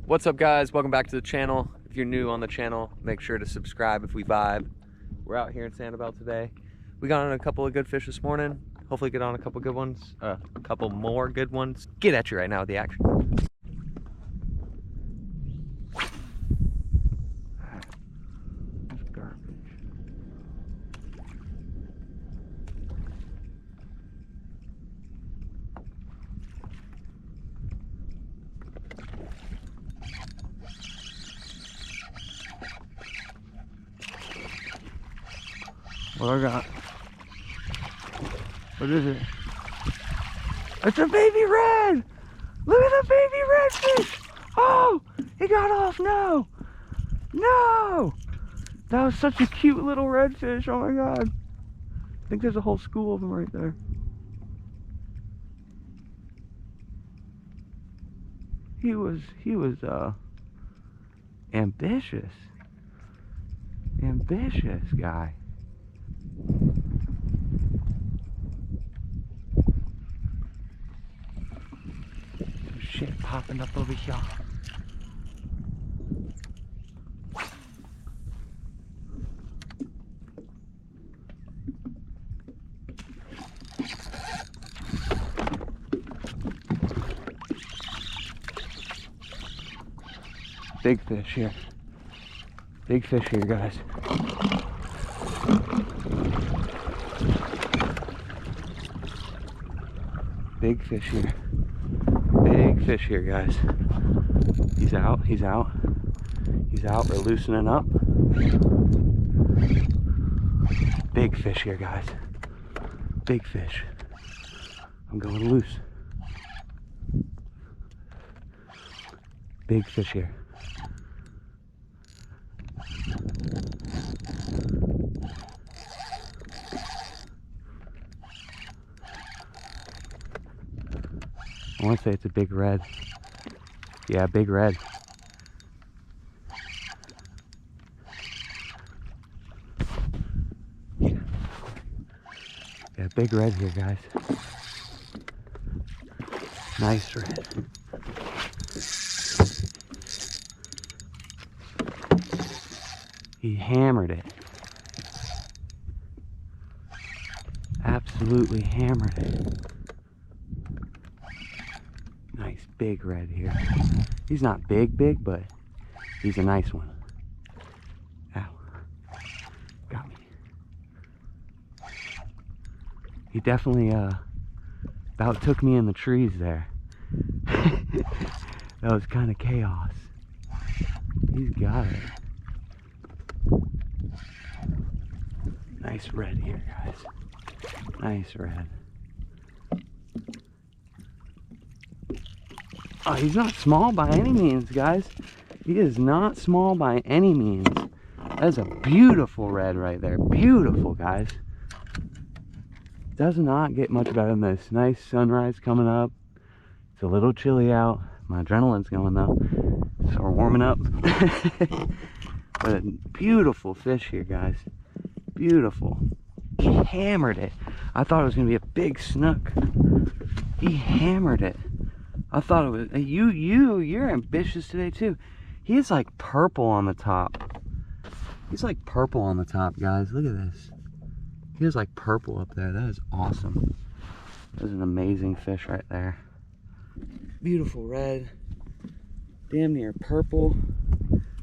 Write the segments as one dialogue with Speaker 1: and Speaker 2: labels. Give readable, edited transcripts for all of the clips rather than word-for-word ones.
Speaker 1: What's up, guys? Welcome back to the channel. If you're new on the channel, make sure to subscribe if we vibe. We're out here in Sanibel today. We got on a couple of good fish this morning. Hopefully get on a couple good ones, a couple more good ones. Get at you right now with the action.
Speaker 2: What I got? What is it? It's a baby red! Look at the baby redfish! Oh! He got off! No! No! That was such a cute little redfish. Oh my god. I think there's a whole school of them right there. He was ambitious. Ambitious guy. Some shit popping up over here. Big fish here. Big fish here, guys. Big fish here. Big fish here, guys. He's out, he's out. He's out, we're loosening up. Big fish here, guys. Big fish. I'm going loose. Big fish here. I want to say it's a big red. Yeah, big red. Yeah, big red here, guys. Nice red. He hammered it. Absolutely hammered it. Nice big red here. He's not big, but he's a nice one. Ow. Got me. He definitely about took me in the trees there. That was kind of chaos. He's got it. Nice red here, guys. Nice red. Oh, he's not small by any means, guys. He is not small by any means. That's a beautiful red right there. Beautiful, guys. Does not get much better than this. Nice sunrise coming up. It's a little chilly out. My adrenaline's going though. So we're warming up. But a beautiful fish here, guys. Beautiful. He hammered it. I thought it was gonna be a big snook. He hammered it. I thought it was you're ambitious today too. He is like purple on the top. He's like purple on the top, guys. Look at this. He is like purple up there. That is awesome. That is an amazing fish right there. Beautiful red. Damn near purple.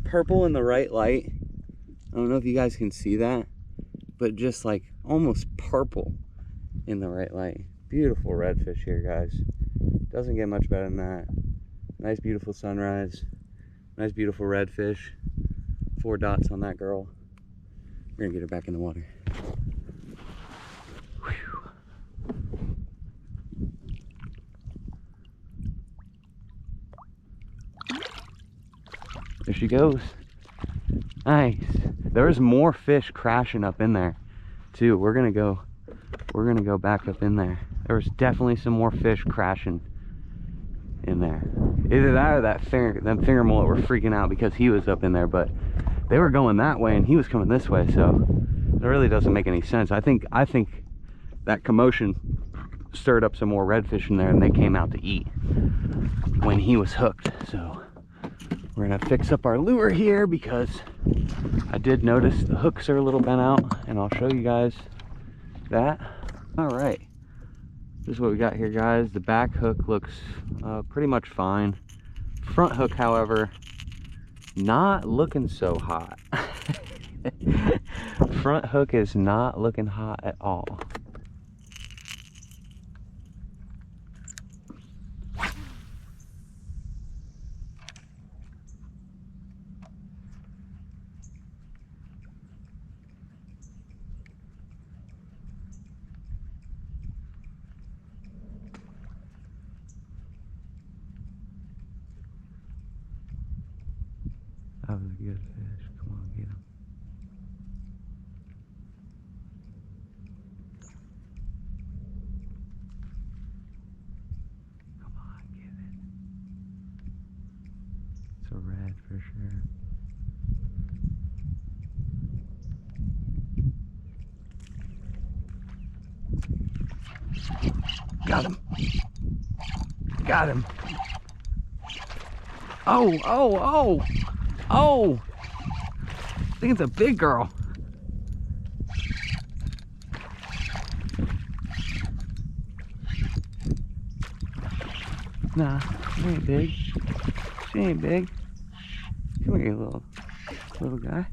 Speaker 2: Purple in the right light. I don't know if you guys can see that, but just like almost purple in the right light. Beautiful redfish here, guys. Doesn't get much better than that. Nice beautiful sunrise. Nice beautiful redfish. 4 dots on that girl. We're gonna get her back in the water. Whew. There she goes. Nice. There's more fish crashing up in there too. We're gonna go back up in there. There was definitely some more fish crashing in there. Either that or them finger mullet were freaking out because he was up in there, but they were going that way and he was coming this way, so it really doesn't make any sense. I think that commotion stirred up some more redfish in there and they came out to eat when he was hooked. So We're gonna fix up our lure here because I did notice the hooks are a little bent out, and I'll show you guys that. All right, this is what we got here, guys. The back hook looks pretty much fine. Front hook, however, not looking so hot. Front hook is not looking hot at all. That was a good fish. Come on, get him. Come on, get it. It's a red for sure. Got him. Got him. Oh, oh, oh. Oh. I think it's a big girl. Nah, she ain't big. She ain't big. Come here, you little guy.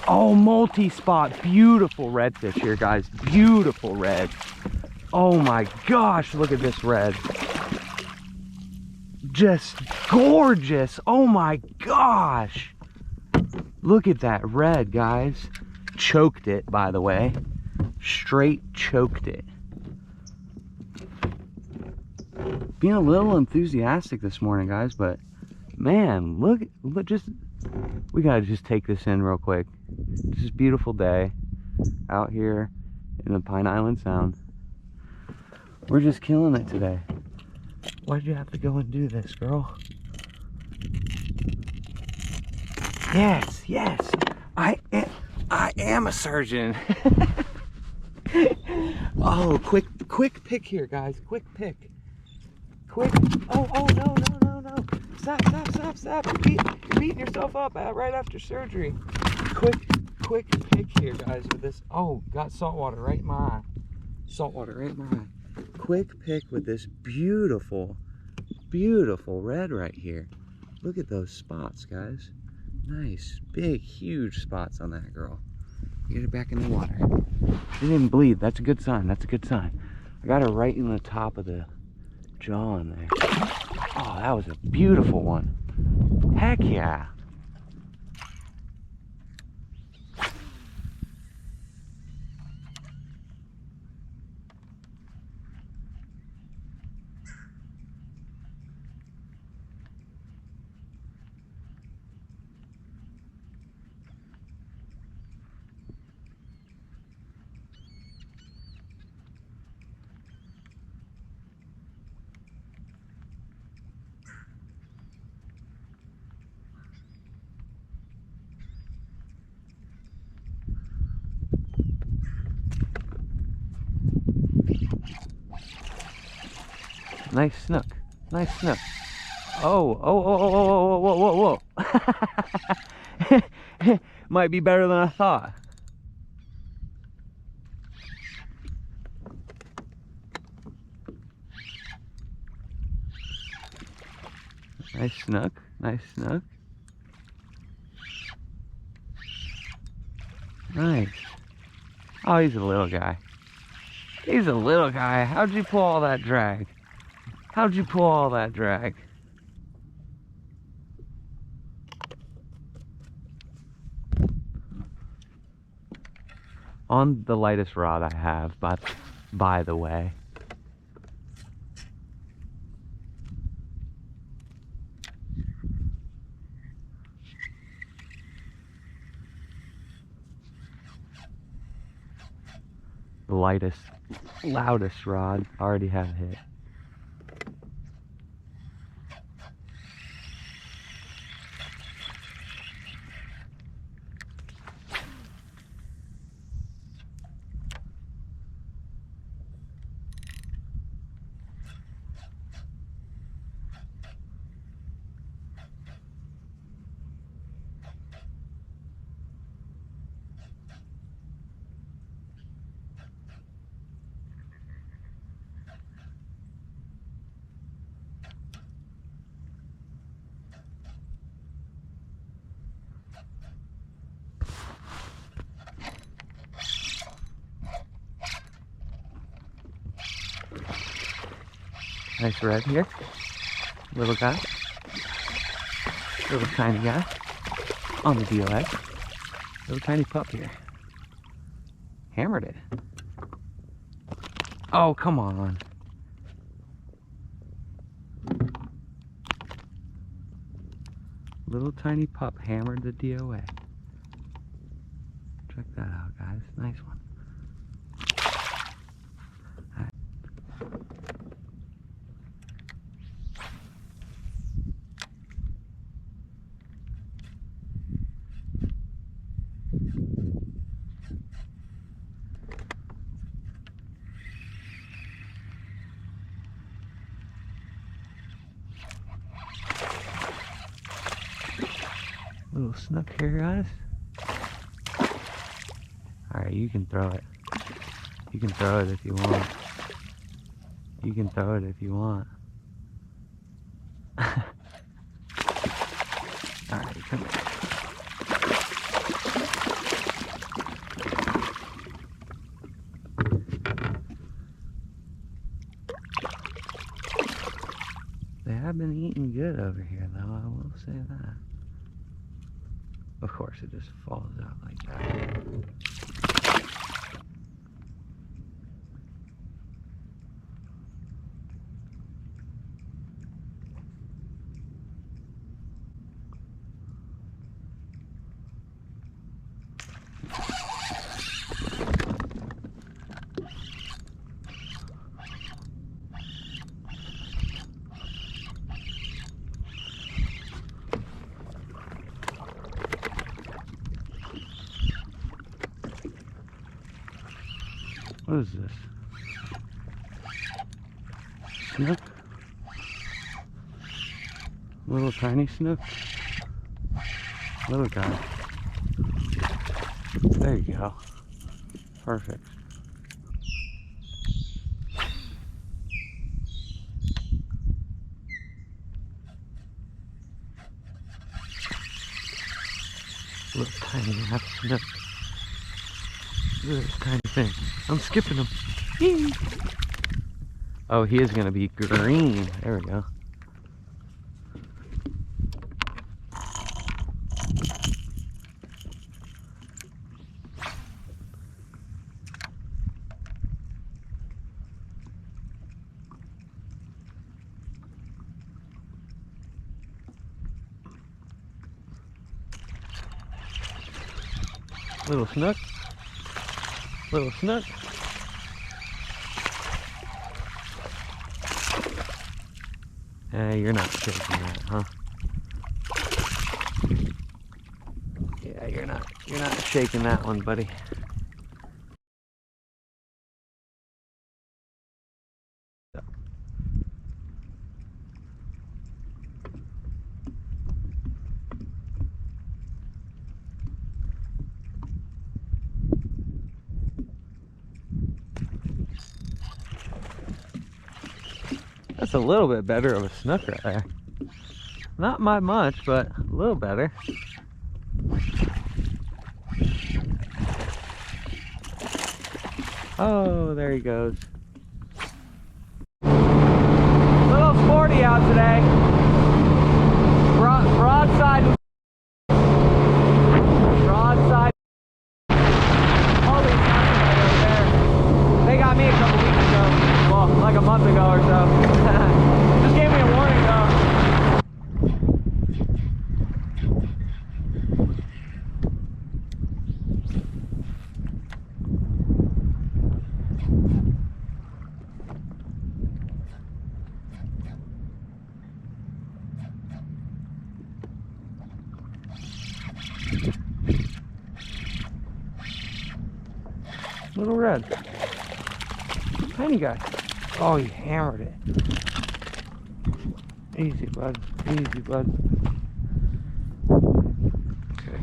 Speaker 2: Oh, multi-spot. Beautiful redfish here, guys. Beautiful red. Oh my gosh, look at this red. Just gorgeous. Oh my gosh. Look at that red, guys. Choked it, by the way. Straight choked it. Being a little enthusiastic this morning, guys, but man, look, just, we gotta just take this in real quick. Just a beautiful day out here in the Pine Island Sound. We're just killing it today. Why'd you have to go and do this, girl? Yes, yes, I am a surgeon. Oh, quick pick here, guys. Quick pick. Quick. Oh, no. Stop. You're beating yourself up right after surgery. Quick pick here, guys, with this. Oh, got salt water right in my eye. Saltwater right in my eye. Quick pick with this beautiful red right here. Look at those spots, guys. Nice, big, huge spots on that girl. Get her back in the water. She didn't bleed. That's a good sign. That's a good sign. I got her right in the top of the jaw in there. Oh, that was a beautiful one. Heck yeah. Nice snook. Nice snook. Oh. Whoa. Might be better than I thought. Nice snook. Nice snook. Nice. Oh, he's a little guy. He's a little guy. How'd you pull all that drag? How'd you pull all that drag? On the lightest rod I have, but by the way. The lightest, loudest rod I already have hit. Nice red here. Little guy. Little tiny guy. On the DOA. Little tiny pup here. Hammered it. Oh, come on. Little tiny pup hammered the DOA. Check that out, guys. Nice one. Little snook here, guys. Alright, you can throw it. You can throw it if you want. You can throw it if you want. Alright, come here. They have been eating good over here, though, I will say that. Of course, it just falls out like that. What is this? Snook? Little tiny snook? Little guy. There you go. Perfect. Little tiny half snook. Look at this tiny thing. I'm skipping him. Yee. Oh, he is going to be green. There we go. Little snook. Little snook. You're not shaking that, huh? Yeah, you're not shaking that one, buddy. That's a little bit better of a snook right there. Not by much, but a little better. Oh, there he goes. Little sporty out today. Broadside. Broadside. Holy right over there. They got me a couple weeks ago. Well, like a month ago or so. Just gave me a warning though. Little red. Tiny guy. Oh, he hammered it. Easy, bud. Easy, bud. Okay,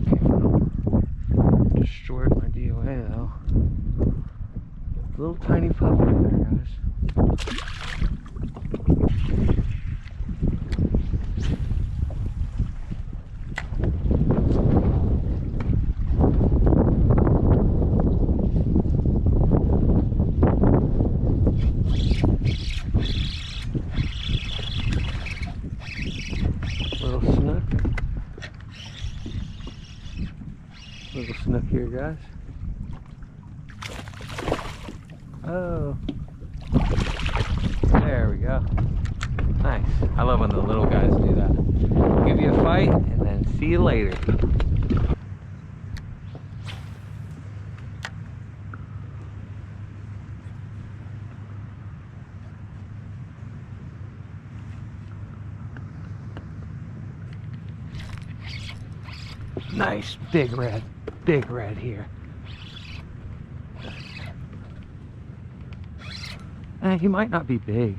Speaker 2: destroyed my DOA though. Little tiny pup right there, guys. Little snook here, guys. Oh. There we go. Nice. I love when the little guys do that. Give you a fight and then see you later. Nice big red here. He might not be big.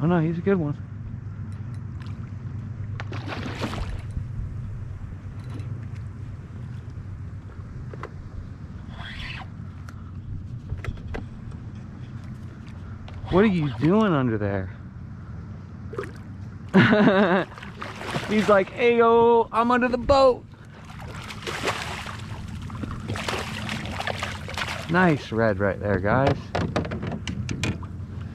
Speaker 2: Oh no, he's a good one. What are you doing under there? He's like, "Ayo, I'm under the boat." Nice red right there, guys.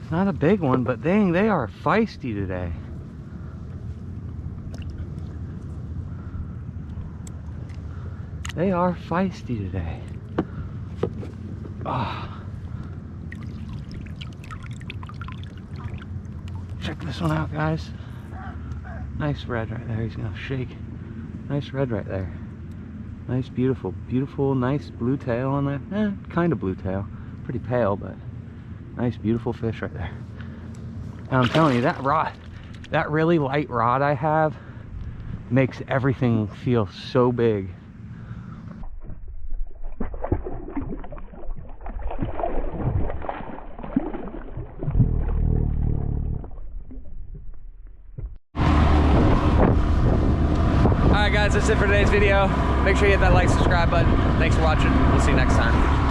Speaker 2: It's not a big one, but dang, they are feisty today. They are feisty today. Ah. Check this one out, guys. Nice red right there. He's gonna shake. Nice red right there. Nice, beautiful, nice blue tail on that. Kind of blue tail. Pretty pale, but nice, beautiful fish right there. And I'm telling you, that rod, that really light rod I have, makes everything feel so big.
Speaker 1: Alright guys, that's it for today's video. Make sure you hit that like, subscribe button. Thanks for watching. We'll see you next time.